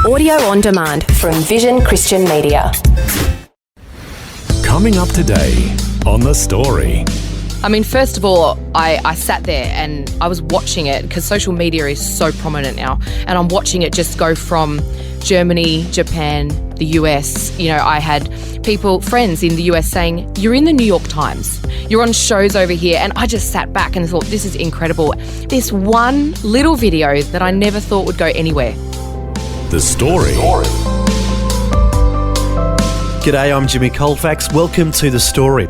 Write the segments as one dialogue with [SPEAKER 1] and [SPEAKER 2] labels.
[SPEAKER 1] Audio on demand from Vision Christian Media.
[SPEAKER 2] Coming up today on The Story.
[SPEAKER 3] I mean, first of all, I sat there and I was watching it because social media is so prominent now. And I'm watching it just go from Germany, Japan, the US. You know, I had friends in the US saying, you're in the New York Times. You're on shows over here. And I just sat back and thought, this is incredible. This one little video that I never thought would go anywhere.
[SPEAKER 2] The Story.
[SPEAKER 4] G'day, I'm Jimmy Colefax. Welcome to The Story.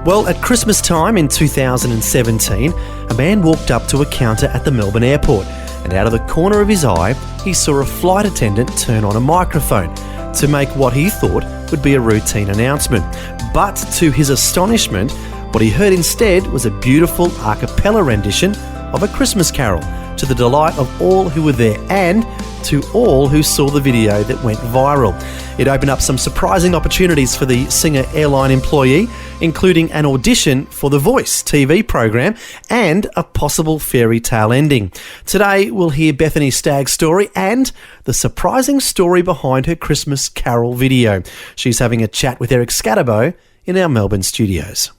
[SPEAKER 4] Well, at Christmas time in 2017, a man walked up to a counter at the Melbourne airport, and out of the corner of his eye, he saw a flight attendant turn on a microphone to make what he thought would be a routine announcement. But to his astonishment, what he heard instead was a beautiful acapella rendition of a Christmas carol, to the delight of all who were there and to all who saw the video that went viral. It opened up some surprising opportunities for the singer airline employee, including an audition for The Voice TV program and a possible fairy tale ending. Today we'll hear Bethany Stagg's story and the surprising story behind her Christmas carol video. She's having a chat with Eric Scatterbo in our Melbourne studios.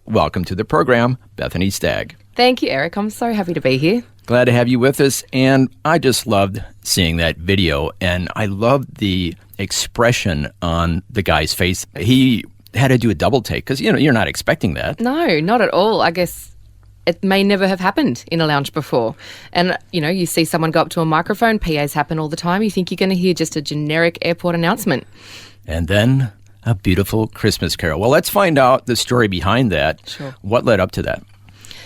[SPEAKER 5] Welcome to the program, Bethany Stagg.
[SPEAKER 3] Thank you, Eric. I'm so happy to be here.
[SPEAKER 5] Glad to have you with us, and I just loved seeing that video, and I loved the expression on the guy's face. He had to do a double take, because, you know, you're not expecting that.
[SPEAKER 3] No, not at all. I guess it may never have happened in a lounge before. And, you know, you see someone go up to a microphone, PAs happen all the time, you think you're going to hear just a generic airport announcement.
[SPEAKER 5] And then a beautiful Christmas carol. Well, let's find out the story behind that.
[SPEAKER 3] Sure.
[SPEAKER 5] What led up to that?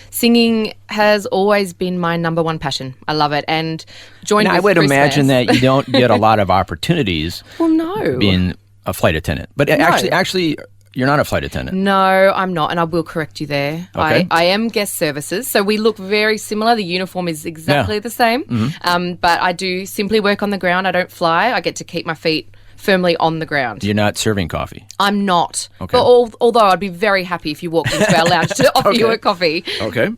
[SPEAKER 3] Singing has always been my number one passion. I love it. And joined with
[SPEAKER 5] I would
[SPEAKER 3] Christmas.
[SPEAKER 5] imagine that you don't get a lot of opportunities
[SPEAKER 3] Well, no.
[SPEAKER 5] being a flight attendant. But
[SPEAKER 3] No.
[SPEAKER 5] actually, you're not a flight attendant.
[SPEAKER 3] No, I'm not, and I will correct you there.
[SPEAKER 5] Okay.
[SPEAKER 3] I am guest services, so we look very similar. The uniform is exactly the same, but I do simply work on the ground. I don't fly. I get to keep my feet firmly on the ground.
[SPEAKER 5] You're not serving coffee.
[SPEAKER 3] I'm not.
[SPEAKER 5] Okay.
[SPEAKER 3] But although I'd be very happy if you walked into our lounge to offer you a coffee.
[SPEAKER 5] Okay.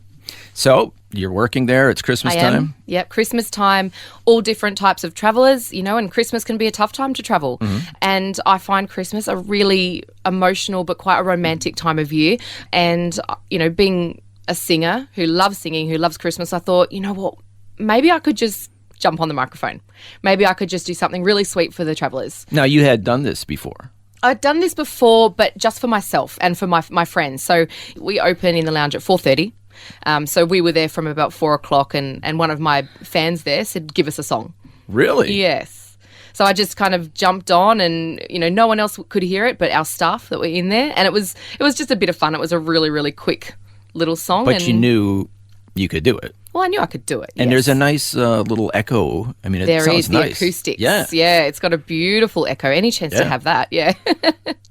[SPEAKER 5] So you're working there. It's Christmas
[SPEAKER 3] I am.
[SPEAKER 5] time.
[SPEAKER 3] Yep, Christmas time, all different types of travellers, you know, and Christmas can be a tough time to travel. And I find Christmas a really emotional but quite a romantic time of year. And, you know, being a singer who loves singing, who loves Christmas, I thought, you know what, maybe I could just jump on the microphone. Maybe I could just do something really sweet for the travellers.
[SPEAKER 5] Now, you had done this before.
[SPEAKER 3] I'd done this before, but just for myself and for my friends. So we open in the lounge at 4:30. So we were there from about 4 o'clock and one of my fans there said, give us a song.
[SPEAKER 5] Really?
[SPEAKER 3] Yes. So I just kind of jumped on and, you know, no one else could hear it but our staff that were in there. And it was just a bit of fun. It was a really, really quick little song.
[SPEAKER 5] But you knew you could do it.
[SPEAKER 3] Well, I knew I could do it.
[SPEAKER 5] And
[SPEAKER 3] yes.
[SPEAKER 5] there's a nice little echo. I mean, it
[SPEAKER 3] There
[SPEAKER 5] sounds
[SPEAKER 3] is the
[SPEAKER 5] nice.
[SPEAKER 3] acoustics.
[SPEAKER 5] Yeah.
[SPEAKER 3] Yeah, it's got a beautiful echo. Any chance to have that, yeah.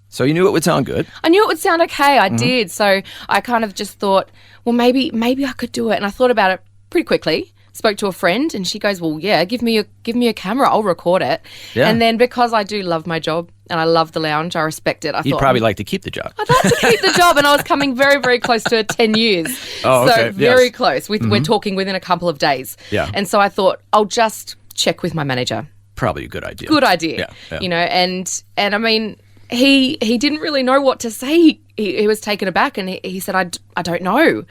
[SPEAKER 5] So you knew it would sound good.
[SPEAKER 3] I knew it would sound okay. I did. So I kind of just thought, well, maybe I could do it. And I thought about it pretty quickly. Spoke to a friend and she goes, well, yeah, give me a camera. I'll record it.
[SPEAKER 5] Yeah.
[SPEAKER 3] And then because I do love my job and I love the lounge, I respect it.
[SPEAKER 5] You'd probably like to keep the job.
[SPEAKER 3] I'd like to keep the job, and I was coming very, very close to 10 years.
[SPEAKER 5] Oh, okay.
[SPEAKER 3] So very
[SPEAKER 5] Yes.
[SPEAKER 3] close. We're talking within a couple of days.
[SPEAKER 5] Yeah.
[SPEAKER 3] And so I thought, I'll just check with my manager.
[SPEAKER 5] Probably a good idea.
[SPEAKER 3] Good idea.
[SPEAKER 5] Yeah.
[SPEAKER 3] You know, and I mean, he didn't really know what to say. He was taken aback and he said, I don't know.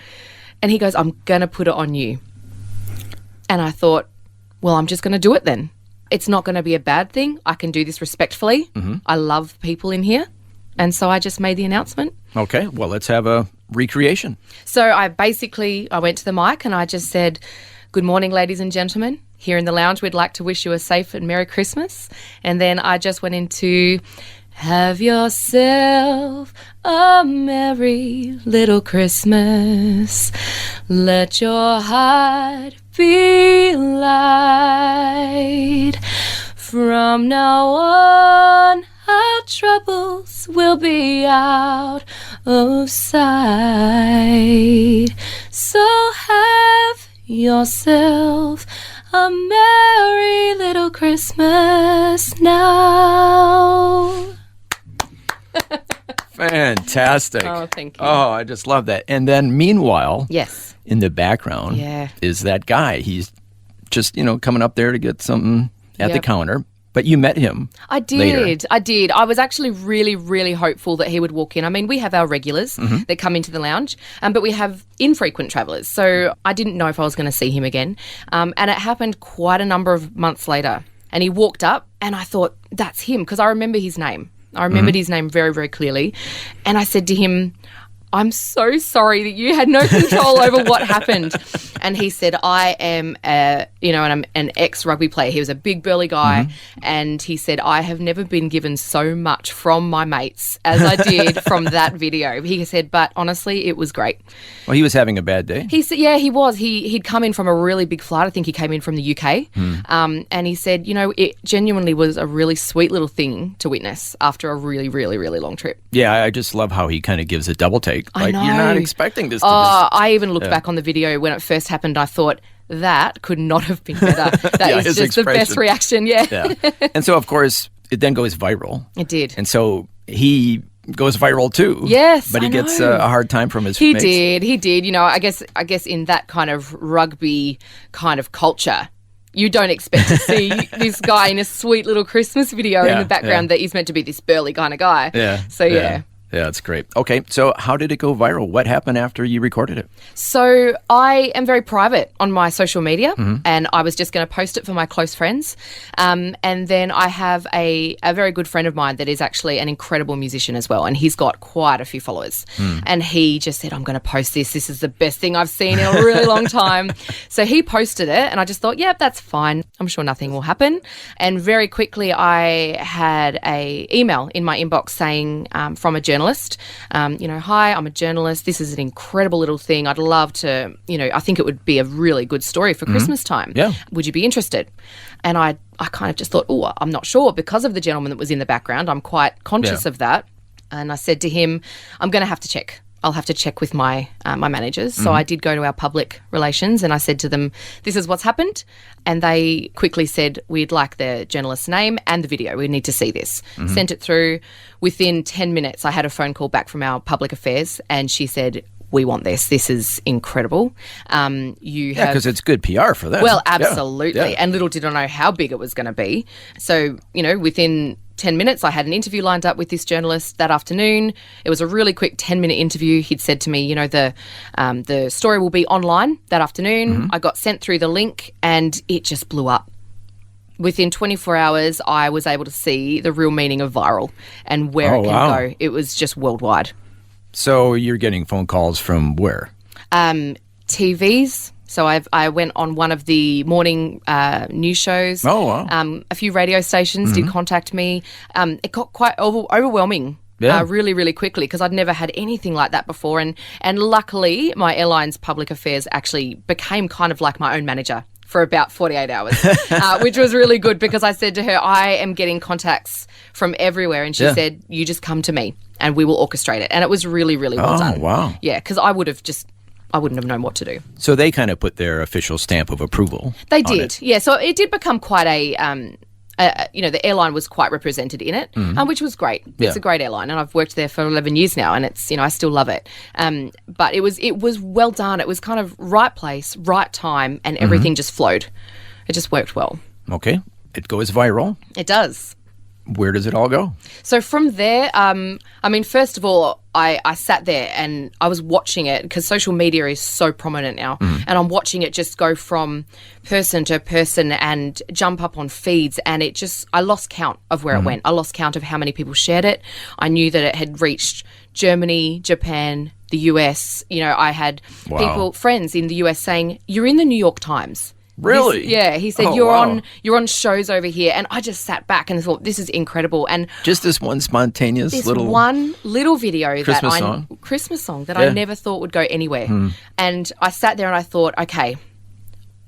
[SPEAKER 3] And he goes, I'm going to put it on you. And I thought, well, I'm just going to do it then. It's not going to be a bad thing. I can do this respectfully. I love people in here. And so I just made the announcement.
[SPEAKER 5] Okay, well, let's have a recreation.
[SPEAKER 3] So I went to the mic and I just said, good morning, ladies and gentlemen. Here in the lounge, we'd like to wish you a safe and Merry Christmas. And then I just went into, have yourself a merry little Christmas. Let your heart be light. From now on, our troubles will be out of sight. So have yourself a merry little Christmas now.
[SPEAKER 5] Fantastic.
[SPEAKER 3] Oh, thank you.
[SPEAKER 5] Oh, I just love that. And then meanwhile,
[SPEAKER 3] Yes.
[SPEAKER 5] in the background
[SPEAKER 3] Yeah.
[SPEAKER 5] is that guy. He's just, coming up there to get something at the
[SPEAKER 3] Yep.
[SPEAKER 5] counter. But you met him.
[SPEAKER 3] I did.
[SPEAKER 5] Later.
[SPEAKER 3] I did. I was actually really, really hopeful that he would walk in. I mean, we have our regulars that come into the lounge, but we have infrequent travellers. So I didn't know if I was going to see him again. And it happened quite a number of months later. And he walked up and I thought, that's him, because I remember his name. I remembered his name very, very clearly. And I said to him, I'm so sorry that you had no control over what happened. And he said, I am an ex-rugby player. He was a big burly guy. And he said, I have never been given so much from my mates as I did from that video. He said, but honestly, it was great.
[SPEAKER 5] Well, he was having a bad day.
[SPEAKER 3] He said, yeah, he was. He'd come in from a really big flight. I think he came in from the UK. And he said, it genuinely was a really sweet little thing to witness after a really, really, really long trip.
[SPEAKER 5] Yeah, I just love how he kind of gives a double take.
[SPEAKER 3] I know.
[SPEAKER 5] You're not expecting this to
[SPEAKER 3] I even looked back on the video when it first happened. I thought, that could not have been better. That is just the best reaction. Yeah.
[SPEAKER 5] And so, of course, it then goes viral.
[SPEAKER 3] It did.
[SPEAKER 5] And so he goes viral too.
[SPEAKER 3] Yes,
[SPEAKER 5] but he
[SPEAKER 3] I
[SPEAKER 5] gets
[SPEAKER 3] know.
[SPEAKER 5] a hard time from his
[SPEAKER 3] He
[SPEAKER 5] mates.
[SPEAKER 3] did. I guess in that kind of rugby kind of culture, you don't expect to see this guy in a sweet little Christmas video in the background that he's meant to be this burly kind of guy.
[SPEAKER 5] Yeah.
[SPEAKER 3] So yeah.
[SPEAKER 5] Yeah, that's great. Okay, so how did it go viral? What happened after you recorded it?
[SPEAKER 3] So I am very private on my social media, and I was just going to post it for my close friends. And then I have a very good friend of mine that is actually an incredible musician as well, and he's got quite a few followers. And he just said, I'm going to post this. This is the best thing I've seen in a really long time. So he posted it, and I just thought, yeah, that's fine. I'm sure nothing will happen. And very quickly I had a email in my inbox saying from a journalist, hi, I'm a journalist. This is an incredible little thing. I'd love to, I think it would be a really good story for Christmas time.
[SPEAKER 5] Yeah.
[SPEAKER 3] Would you be interested? And I kind of just thought, I'm not sure, because of the gentleman that was in the background. I'm quite conscious of that. And I said to him, I'm going to have to check. I'll have to check with my my managers. So I did go to our public relations and I said to them, this is what's happened. And they quickly said, we'd like the journalist's name and the video. We need to see this. Sent it through. Within 10 minutes, I had a phone call back from our public affairs and she said, we want this. This is incredible.
[SPEAKER 5] Because it's good PR for them.
[SPEAKER 3] Well, absolutely.
[SPEAKER 5] Yeah.
[SPEAKER 3] And little did I know how big it was going to be. So, within 10 minutes, I had an interview lined up with this journalist that afternoon. It was a really quick 10-minute interview. He'd said to me, the story will be online that afternoon. I got sent through the link and it just blew up. Within 24 hours, I was able to see the real meaning of viral and where it can go. It was just worldwide.
[SPEAKER 5] So you're getting phone calls from where?
[SPEAKER 3] TVs. So I went on one of the morning news shows.
[SPEAKER 5] Oh, wow.
[SPEAKER 3] A few radio stations did contact me. It got quite overwhelming really, really quickly because I'd never had anything like that before. And luckily, my airline's public affairs actually became kind of like my own manager for about 48 hours, which was really good because I said to her, I am getting contacts from everywhere. And she said, you just come to me and we will orchestrate it. And it was really, really well done.
[SPEAKER 5] Oh, wow.
[SPEAKER 3] Yeah, because I wouldn't have known what to do.
[SPEAKER 5] So they kind of put their official stamp of approval.
[SPEAKER 3] They did, yeah. So it did become quite the airline was quite represented in it, which was great.
[SPEAKER 5] Yeah.
[SPEAKER 3] It's a great airline, and I've worked there for 11 years now, and it's, I still love it. But it was well done. It was kind of right place, right time, and everything just flowed. It just worked well.
[SPEAKER 5] Okay. It goes viral.
[SPEAKER 3] It does.
[SPEAKER 5] Where does it all go?
[SPEAKER 3] So from there, first of all, I sat there and I was watching it because social media is so prominent now. And I'm watching it just go from person to person and jump up on feeds. And I lost count of where it went. I lost count of how many people shared it. I knew that it had reached Germany, Japan, the US. I had friends in the US saying, you're in the New York Times.
[SPEAKER 5] Really?
[SPEAKER 3] He said, you're on shows over here. And I just sat back and thought, this is incredible. And
[SPEAKER 5] just this one spontaneous
[SPEAKER 3] one little video
[SPEAKER 5] Christmas song
[SPEAKER 3] that I never thought would go anywhere. And I sat there and I thought, okay,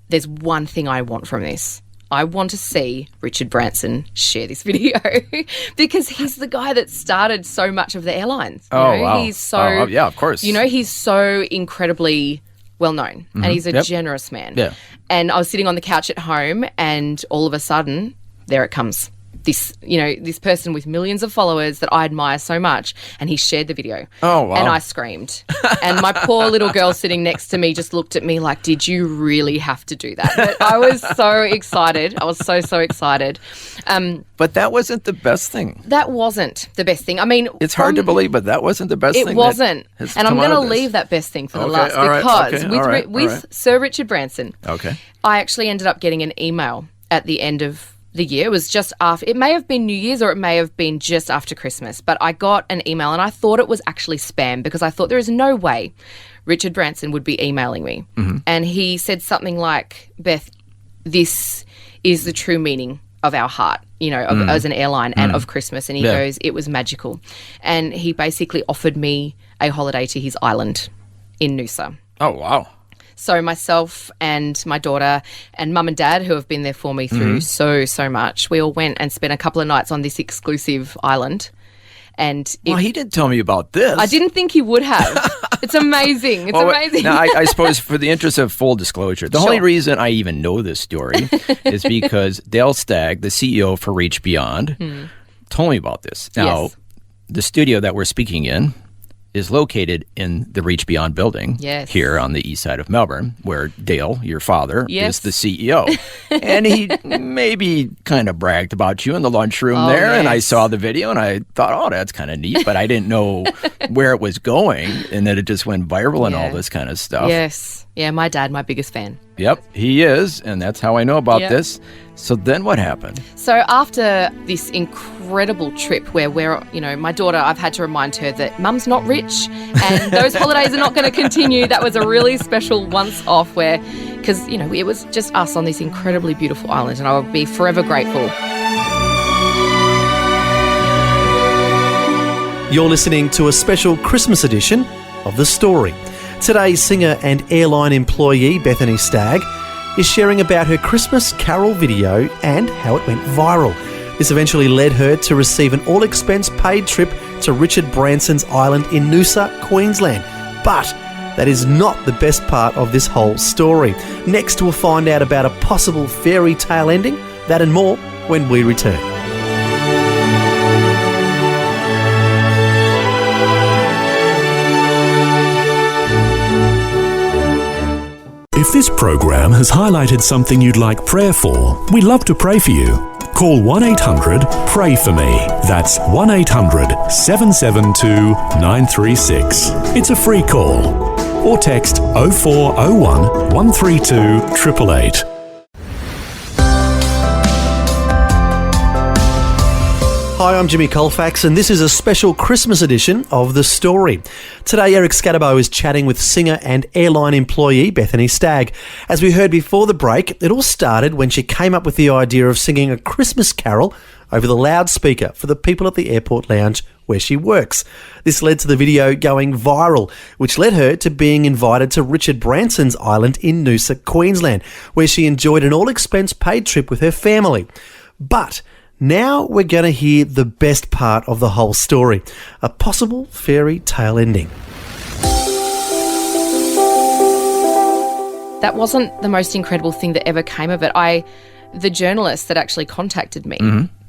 [SPEAKER 3] there's one thing I want from this. I want to see Richard Branson share this video because he's the guy that started so much of the airlines.
[SPEAKER 5] Wow.
[SPEAKER 3] He's so,
[SPEAKER 5] yeah, of course.
[SPEAKER 3] He's so incredibly well known and he's a generous man.
[SPEAKER 5] Yeah.
[SPEAKER 3] And I was sitting on the couch at home and all of a sudden, there it comes. this person with millions of followers that I admire so much, and he shared the video.
[SPEAKER 5] Oh, wow.
[SPEAKER 3] And I screamed. And my poor little girl sitting next to me just looked at me like, did you really have to do that? But I was so excited. I was so excited.
[SPEAKER 5] But that wasn't the best thing.
[SPEAKER 3] That wasn't the best thing. I mean,
[SPEAKER 5] It's hard to believe, but that wasn't the best thing.
[SPEAKER 3] It wasn't. And I'm going to leave that best thing for the last because with Sir Richard Branson, I actually ended up getting an email at the end of the year. It was just after, it may have been New Year's or it may have been just after Christmas, but I got an email and I thought it was actually spam because I thought there is no way Richard Branson would be emailing me. And he said something like, Beth, this is the true meaning of our heart, as an airline and of Christmas. And he goes, it was magical. And he basically offered me a holiday to his island in Noosa.
[SPEAKER 5] Oh, wow.
[SPEAKER 3] So myself and my daughter and mum and dad, who have been there for me through so much, we all went and spent a couple of nights on this exclusive island. And
[SPEAKER 5] he didn't tell me about this.
[SPEAKER 3] I didn't think he would have. It's amazing. It's amazing.
[SPEAKER 5] Now, I suppose for the interest of full disclosure, the only reason I even know this story is because Dale Stagg, the CEO for Reach Beyond, told me about this. Now, the studio that we're speaking in is located in the Reach Beyond building here on the east side of Melbourne, where Dale, your father, is the CEO. And he maybe kind of bragged about you in the lunchroom there, and I saw the video, and I thought, oh, that's kind of neat, but I didn't know where it was going, and that it just went viral and all this kind of stuff.
[SPEAKER 3] Yes. Yeah, my dad, my biggest fan.
[SPEAKER 5] Yep, he is, and that's how I know about this. So then what happened?
[SPEAKER 3] So after this incredible trip where my daughter, I've had to remind her that mum's not rich and those holidays are not going to continue. That was a really special once off because it was just us on this incredibly beautiful island, and I will be forever grateful.
[SPEAKER 4] You're listening to a special Christmas edition of The Story. Today, singer and airline employee Bethany Stagg is sharing about her Christmas carol video and how it went viral. This eventually led her to receive an all-expense-paid trip to Richard Branson's island in Noosa, Queensland. But that is not the best part of this whole story. Next, we'll find out about a possible fairy tale ending, that and more when we return.
[SPEAKER 2] If this program has highlighted something you'd like prayer for, we'd love to pray for you. Call 1-800-PRAY-FOR-ME. That's 1-800-772-936. It's a free call. Or text 0401 132 888.
[SPEAKER 4] Hi, I'm Jimmy Colefax, and this is a special Christmas edition of The Story. Today, Eric Scatterbo is chatting with singer and airline employee Bethany Stagg. As we heard before the break, it all started when she came up with the idea of singing a Christmas carol over the loudspeaker for the people at the airport lounge where she works. This led to the video going viral, which led her to being invited to Richard Branson's island in Noosa, Queensland, where she enjoyed an all-expense-paid trip with her family. But now we're going to hear the best part of the whole story, a possible fairy tale ending.
[SPEAKER 3] That wasn't the most incredible thing that ever came of it. The journalist that actually contacted me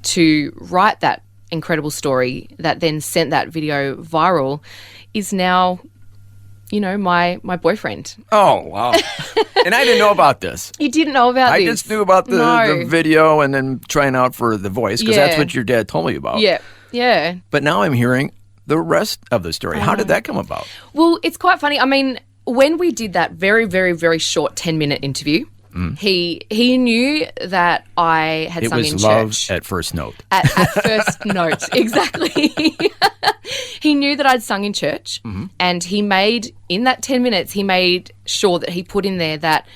[SPEAKER 3] to write that incredible story that then sent that video viral is now, my boyfriend.
[SPEAKER 5] Oh, wow. And I didn't know about this.
[SPEAKER 3] You didn't know about this?
[SPEAKER 5] I just knew about the video and then trying out for the voice, because that's what your dad told me about.
[SPEAKER 3] Yeah. But
[SPEAKER 5] now I'm hearing the rest of the story. How did that come about?
[SPEAKER 3] Well, it's quite funny. I mean, when we did that very, very, very short 10-minute interview, he knew that I had sung in church. It was
[SPEAKER 5] love at first note.
[SPEAKER 3] At first note, exactly. He knew that I'd sung in church, and in that 10 minutes, he made sure that he put in there that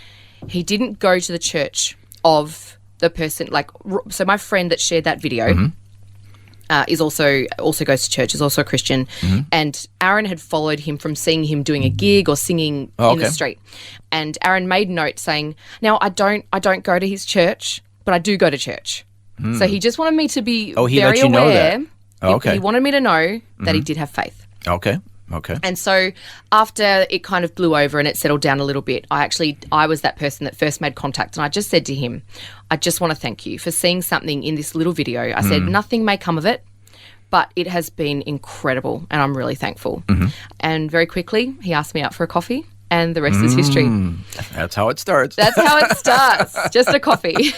[SPEAKER 3] he didn't go to the church of the person. So my friend that shared that video is also goes to church, is also a Christian, and Aaron had followed him from seeing him doing a gig or singing in the street. And Aaron made note saying, "Now I don't go to his church, but I do go to church." So he just wanted me to be very aware.
[SPEAKER 5] Know that.
[SPEAKER 3] He wanted me to know that he did have faith.
[SPEAKER 5] Okay. Okay.
[SPEAKER 3] And so after it kind of blew over and it settled down a little bit, I was that person that first made contact, and I just said to him, I just want to thank you for seeing something in this little video. I said, nothing may come of it, but it has been incredible and I'm really thankful. And very quickly, he asked me out for a coffee. And the rest is history.
[SPEAKER 5] That's how it starts.
[SPEAKER 3] That's how it starts. Just a coffee.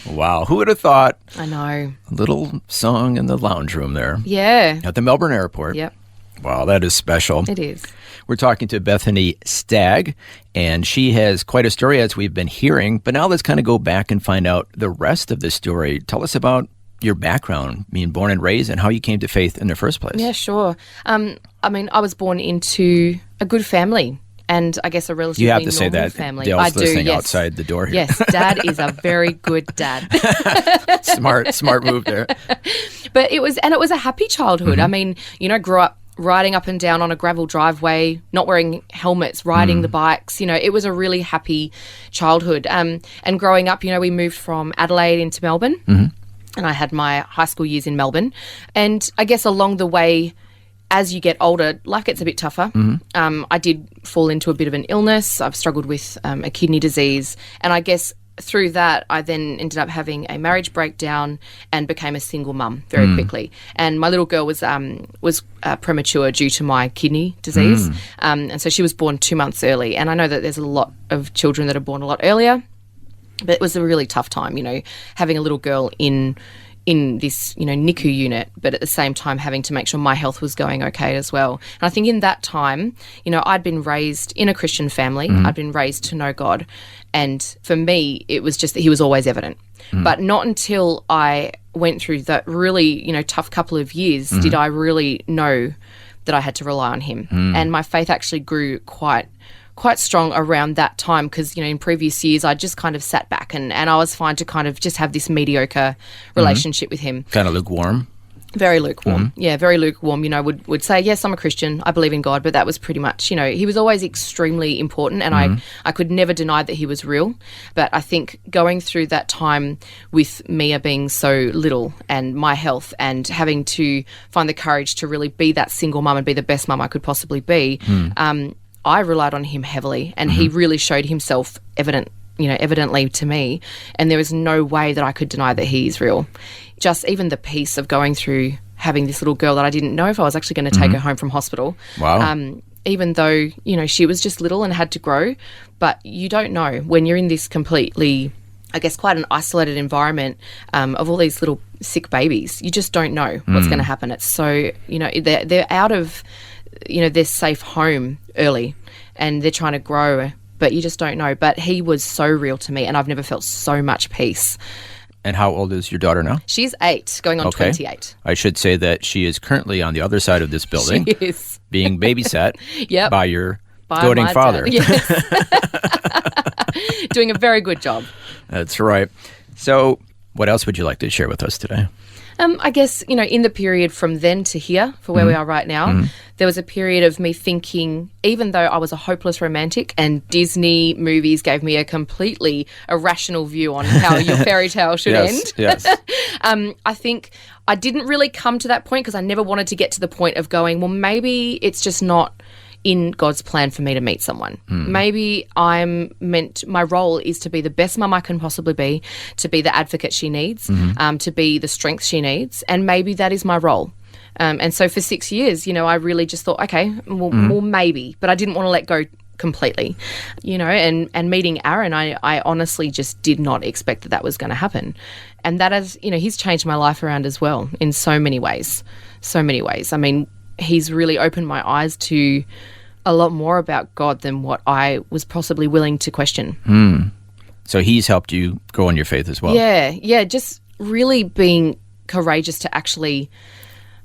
[SPEAKER 5] Wow. Who would have thought?
[SPEAKER 3] I know.
[SPEAKER 5] A little song in the lounge room there.
[SPEAKER 3] Yeah.
[SPEAKER 5] At the Melbourne airport.
[SPEAKER 3] Yep.
[SPEAKER 5] Wow, that is special.
[SPEAKER 3] It is.
[SPEAKER 5] We're talking to Bethany Stagg, and she has quite a story, as we've been hearing. But now let's kind of go back and find out the rest of the story. Tell us about your background, being born and raised, and how you came to faith in the first place.
[SPEAKER 3] Yeah, sure. I was born into a good family, and I guess a relatively
[SPEAKER 5] you have to say that.
[SPEAKER 3] Family.
[SPEAKER 5] Dale's
[SPEAKER 3] I do,
[SPEAKER 5] listening
[SPEAKER 3] yes.
[SPEAKER 5] outside the door here.
[SPEAKER 3] Yes, Dad is a very good dad.
[SPEAKER 5] Smart move there.
[SPEAKER 3] But it was a happy childhood. I mean, grew up riding up and down on a gravel driveway, not wearing helmets, riding the bikes. It was a really happy childhood. And growing up, we moved from Adelaide into Melbourne, and I had my high school years in Melbourne. And I guess along the way, as you get older, life gets a bit tougher. I did fall into a bit of an illness. I've struggled with a kidney disease. And I guess through that, I then ended up having a marriage breakdown and became a single mum very quickly. And my little girl was premature due to my kidney disease. And so she was born 2 months early. And I know that there's a lot of children that are born a lot earlier. But it was a really tough time, having a little girl in this, NICU unit, but at the same time having to make sure my health was going okay as well. And I think in that time, I'd been raised in a Christian family. I'd been raised to know God. And for me, it was just that he was always evident. But not until I went through that really, tough couple of years did I really know that I had to rely on him. And my faith actually grew quite strong around that time because, in previous years I just kind of sat back and I was fine to kind of just have this mediocre relationship with him.
[SPEAKER 5] Kind of lukewarm?
[SPEAKER 3] Very lukewarm. Yeah, very lukewarm. Would say, yes, I'm a Christian. I believe in God, but that was pretty much, he was always extremely important and I could never deny that he was real. But I think going through that time with Mia being so little and my health and having to find the courage to really be that single mum and be the best mum I could possibly be, I relied on him heavily and he really showed himself evidently to me, and there was no way that I could deny that he is real. Just even the peace of going through having this little girl that I didn't know if I was actually going to take her home from hospital.
[SPEAKER 5] Wow.
[SPEAKER 3] Even though, she was just little and had to grow, but you don't know when you're in this completely, I guess, quite an isolated environment of all these little sick babies. You just don't know what's going to happen. It's so, they're out of, their safe home early and they're trying to grow, but you just don't know. But he was so real to me and I've never felt so much peace.
[SPEAKER 5] And how old is your daughter now?
[SPEAKER 3] She's 8, going on 28.
[SPEAKER 5] I should say that she is currently on the other side of this building.
[SPEAKER 3] She is.
[SPEAKER 5] Being babysat by your
[SPEAKER 3] by
[SPEAKER 5] doting father.
[SPEAKER 3] Yes. Doing a very good job.
[SPEAKER 5] That's right. So what else would you like to share with us today?
[SPEAKER 3] I guess, in the period from then to here, for where we are right now, there was a period of me thinking, even though I was a hopeless romantic and Disney movies gave me a completely irrational view on how your fairy tale should end.
[SPEAKER 5] Yes.
[SPEAKER 3] I think I didn't really come to that point because I never wanted to get to the point of going, well, maybe it's just not in God's plan for me to meet someone. Maybe my role is to be the best mum I can possibly be, to be the advocate she needs, to be the strength she needs, and maybe that is my role. And so for 6 years, I really just thought, okay, well, maybe, but I didn't want to let go completely, and meeting Aaron, I honestly just did not expect that was going to happen. And that has, he's changed my life around as well in so many ways. I mean, he's really opened my eyes to a lot more about God than what I was possibly willing to question.
[SPEAKER 5] So he's helped you grow in your faith as well.
[SPEAKER 3] Yeah, just really being courageous to actually,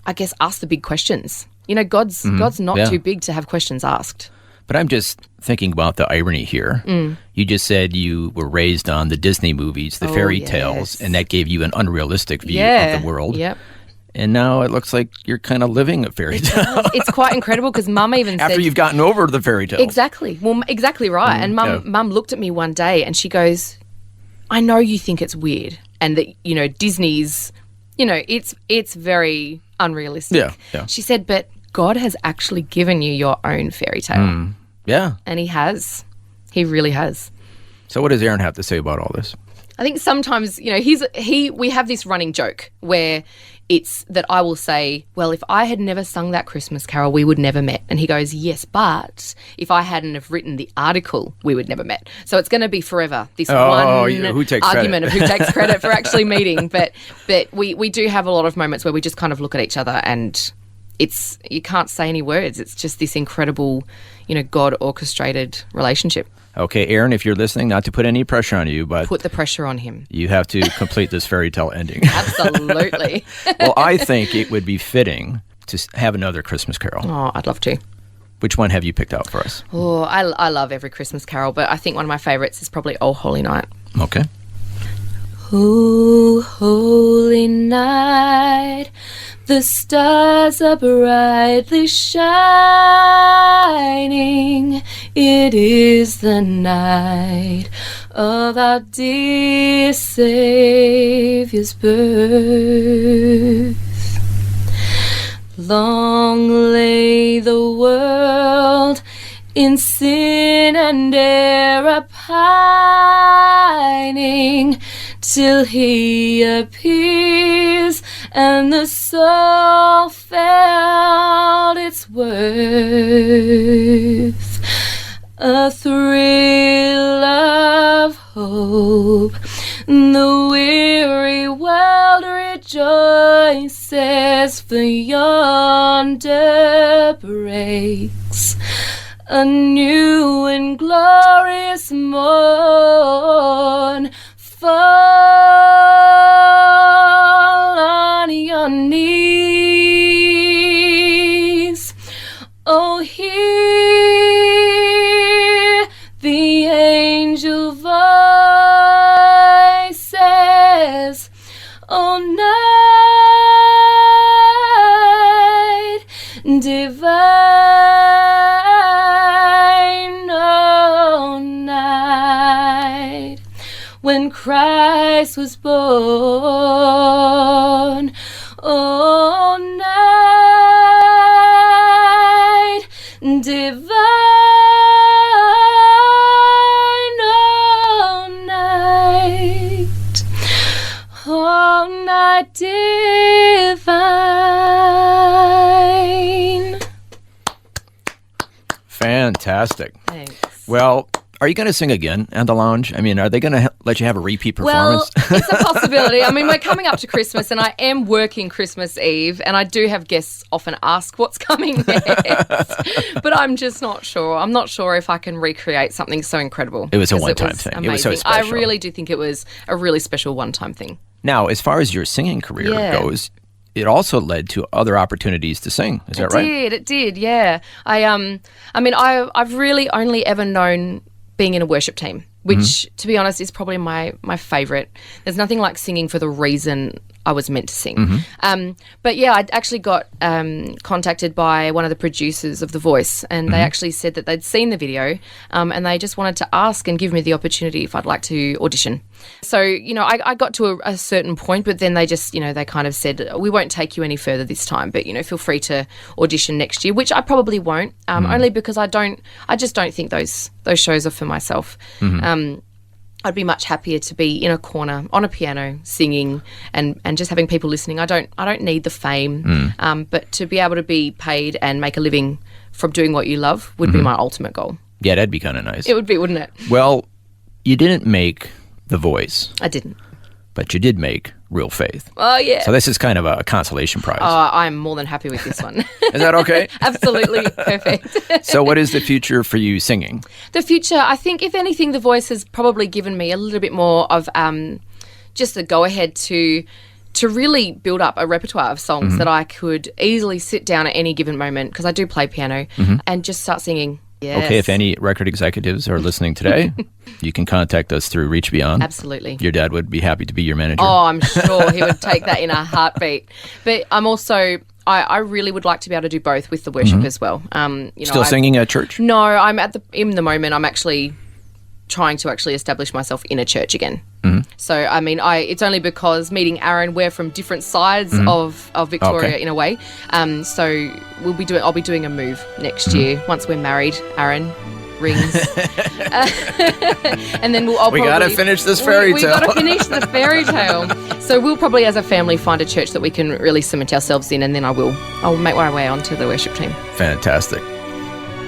[SPEAKER 3] I guess, ask the big questions. God's not too big to have questions asked.
[SPEAKER 5] But I'm just thinking about the irony here. You just said you were raised on the Disney movies, the fairy tales, and that gave you an unrealistic view of the world.
[SPEAKER 3] Yep.
[SPEAKER 5] And now it looks like you're kind of living a fairy tale.
[SPEAKER 3] It's quite incredible because Mum even said...
[SPEAKER 5] After you've gotten over the fairy tales.
[SPEAKER 3] Exactly. Well, exactly right. And Mum looked at me one day and she goes, I know you think it's weird and that, Disney's, it's very unrealistic.
[SPEAKER 5] Yeah.
[SPEAKER 3] She said, but God has actually given you your own fairy tale.
[SPEAKER 5] Yeah.
[SPEAKER 3] And he has. He really has.
[SPEAKER 5] So what does Aaron have to say about all this?
[SPEAKER 3] I think sometimes, we have this running joke where it's that I will say, well, if I had never sung that Christmas carol, we would never met. And he goes, yes, but if I hadn't have written the article, we would never met. So it's going to be forever, this
[SPEAKER 5] who takes
[SPEAKER 3] argument
[SPEAKER 5] credit?
[SPEAKER 3] of who takes credit for actually meeting. But we do have a lot of moments where we just kind of look at each other and you can't say any words. It's just this incredible, God orchestrated relationship.
[SPEAKER 5] Okay, Aaron, if you're listening, not to put any pressure on you, but...
[SPEAKER 3] Put the pressure on him.
[SPEAKER 5] You have to complete this fairy tale ending.
[SPEAKER 3] Absolutely.
[SPEAKER 5] Well, I think it would be fitting to have another Christmas carol.
[SPEAKER 3] Oh, I'd love to.
[SPEAKER 5] Which one have you picked out for us?
[SPEAKER 3] Oh, I love every Christmas carol, but I think one of my favourites is probably Oh Holy Night.
[SPEAKER 5] Okay.
[SPEAKER 3] Oh, holy night, the stars are brightly shining. It is the night of our dear Saviour's birth. Long lay the world in sin and error pining, till he appears and the soul felt its worth. A thrill of hope, the weary world rejoices, for yonder breaks a new and glorious morn. Fall on your knees. Oh, hear the angel voices. Oh, night divine, oh, night when Christ was born. Oh, night divine, oh, night divine.
[SPEAKER 5] Fantastic.
[SPEAKER 3] Thanks.
[SPEAKER 5] Well, are you going to sing again at the lounge? I mean, are they going to let you have a repeat performance?
[SPEAKER 3] Well, it's a possibility. I mean, we're coming up to Christmas and I am working Christmas Eve and I do have guests often ask what's coming next. But I'm just not sure. I'm not sure if I can recreate something so incredible.
[SPEAKER 5] It was a one-time thing.
[SPEAKER 3] Amazing.
[SPEAKER 5] It was so special.
[SPEAKER 3] I really do think it was a really special one-time thing.
[SPEAKER 5] Now, as far as your singing career goes, it also led to other opportunities to sing. Is that right?
[SPEAKER 3] It did, yeah. I've really only ever known being in a worship team, which, to be honest, is probably my favourite. There's nothing like singing for the reason I was meant to sing. But yeah, I actually got contacted by one of the producers of The Voice, and they actually said that they'd seen the video and they just wanted to ask and give me the opportunity if I'd like to audition. So, I got to a certain point, but then they just, they kind of said, we won't take you any further this time, but, feel free to audition next year, which I probably won't, only because I just don't think those shows are for myself. I'd be much happier to be in a corner on a piano singing and just having people listening. I don't need the fame, but to be able to be paid and make a living from doing what you love would be my ultimate goal.
[SPEAKER 5] Yeah, that'd be kind of nice.
[SPEAKER 3] It would be, wouldn't it?
[SPEAKER 5] Well, you didn't make The Voice.
[SPEAKER 3] I didn't.
[SPEAKER 5] But you did make Real Faith.
[SPEAKER 3] Oh, yeah.
[SPEAKER 5] So this is kind of a consolation prize.
[SPEAKER 3] I'm more than happy with this one.
[SPEAKER 5] Is that okay?
[SPEAKER 3] Absolutely perfect.
[SPEAKER 5] So what is the future for you singing?
[SPEAKER 3] The future, I think, if anything, The Voice has probably given me a little bit more of just the go-ahead to really build up a repertoire of songs that I could easily sit down at any given moment, because I do play piano, and just start singing. Yes.
[SPEAKER 5] Okay, if any record executives are listening today, you can contact us through Reach Beyond.
[SPEAKER 3] Absolutely.
[SPEAKER 5] Your dad would be happy to be your manager.
[SPEAKER 3] Oh, I'm sure he would take that in a heartbeat. But I'm also, I really would like to be able to do both with the worship as well.
[SPEAKER 5] Still singing at church?
[SPEAKER 3] No, in the moment, I'm actually trying to actually establish myself in a church again.
[SPEAKER 5] Mm-hmm.
[SPEAKER 3] So, I mean, it's only because meeting Aaron, we're from different sides of Victoria in a way. So I'll be doing a move next year once we're married, Aaron. Rings. And then
[SPEAKER 5] we got to finish this fairy tale.
[SPEAKER 3] We got to finish the fairy tale. So we'll probably, as a family, find a church that we can really cement ourselves in, and then I'll make my way onto the worship team.
[SPEAKER 5] Fantastic.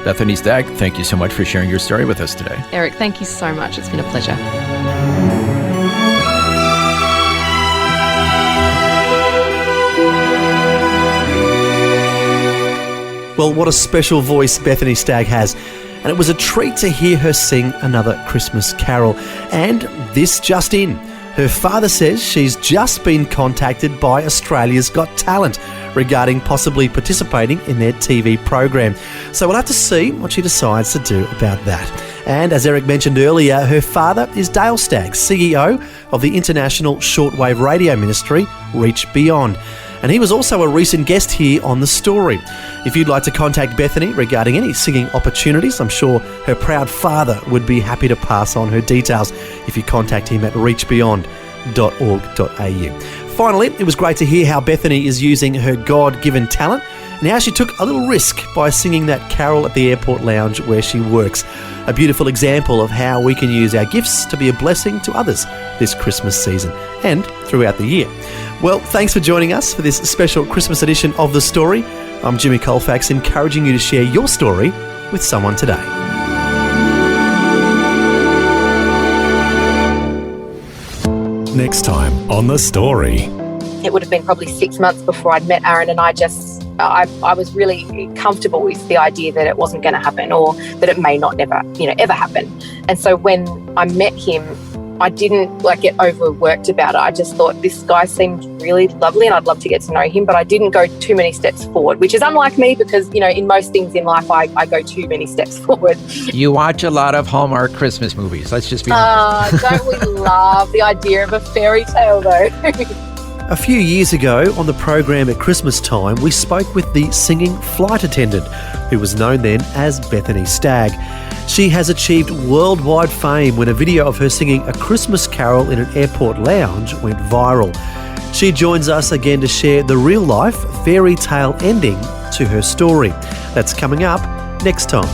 [SPEAKER 5] Bethany Stagg, thank you so much for sharing your story with us today.
[SPEAKER 3] Eric, thank you so much. It's been a pleasure.
[SPEAKER 4] Well, what a special voice Bethany Stagg has. And it was a treat to hear her sing another Christmas carol. And this just in. Her father says she's just been contacted by Australia's Got Talent regarding possibly participating in their TV program. So we'll have to see what she decides to do about that. And as Eric mentioned earlier, her father is Dale Stagg, CEO of the international shortwave radio ministry, Reach Beyond. And he was also a recent guest here on The Story. If you'd like to contact Bethany regarding any singing opportunities, I'm sure her proud father would be happy to pass on her details if you contact him at reachbeyond.org.au. Finally, it was great to hear how Bethany is using her God-given talent and how she took a little risk by singing that carol at the airport lounge where she works. A beautiful example of how we can use our gifts to be a blessing to others this Christmas season and throughout the year. Well, thanks for joining us for this special Christmas edition of The Story. I'm Jimmy Colefax, encouraging you to share your story with someone today.
[SPEAKER 2] Next time on The Story.
[SPEAKER 6] It would have been probably 6 months before I'd met Aaron, and I was really comfortable with the idea that it wasn't going to happen, or that it may not ever happen. And so when I met him, I didn't get overworked about it. I just thought this guy seemed really lovely and I'd love to get to know him, but I didn't go too many steps forward, which is unlike me because, in most things in life, I go too many steps forward.
[SPEAKER 5] You watch a lot of Hallmark Christmas movies. Let's just be honest.
[SPEAKER 6] Don't we love the idea of a fairy tale, though?
[SPEAKER 4] A few years ago on the program at Christmas time, we spoke with the singing flight attendant, who was known then as Bethany Stagg. She has achieved worldwide fame when a video of her singing a Christmas carol in an airport lounge went viral. She joins us again to share the real-life fairy tale ending to her story. That's coming up next time.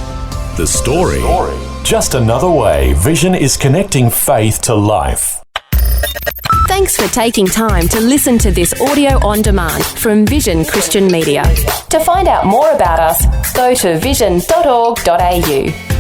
[SPEAKER 2] The Story. Just another way Vision is connecting faith to life.
[SPEAKER 1] Thanks for taking time to listen to this audio on demand from Vision Christian Media. To find out more about us, go to vision.org.au.